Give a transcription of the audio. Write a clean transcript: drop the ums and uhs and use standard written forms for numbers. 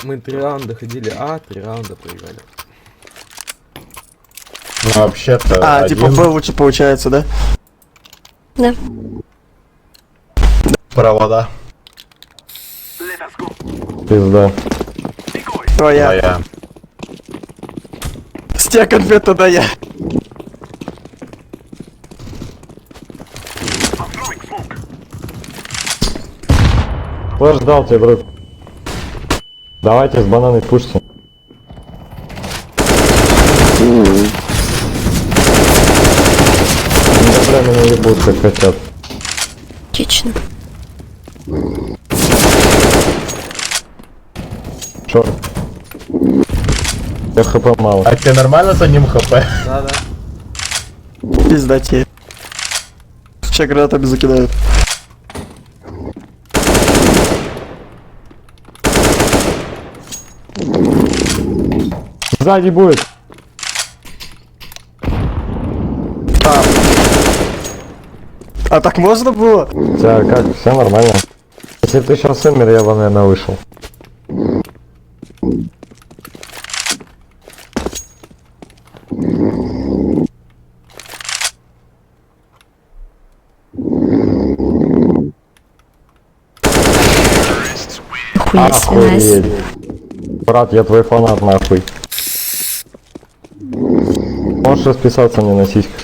Мы 3 раунда ходили, 3 раунда проиграли. Ну, вообще-то типа Б лучше получается, да? Да. провода. Пизда. Твоя. Моя. С тебя конфет туда я. Флэш дал тебе, друг. Давайте с бананой пушьте. Да, меня ебут, как хотят. Отлично. Шорт. Я хп мало. А тебе нормально с одним хп? Да. Пизда тебе. Сейчас гранатами закидают. Сзади будет. А так можно было? У тебя как, все нормально? Если ты сейчас умер, я бы, наверное, вышел. Хуя себе, найс. Охуеть. Брат, я твой фанат, нахуй. Можешь расписаться мне на сиськах?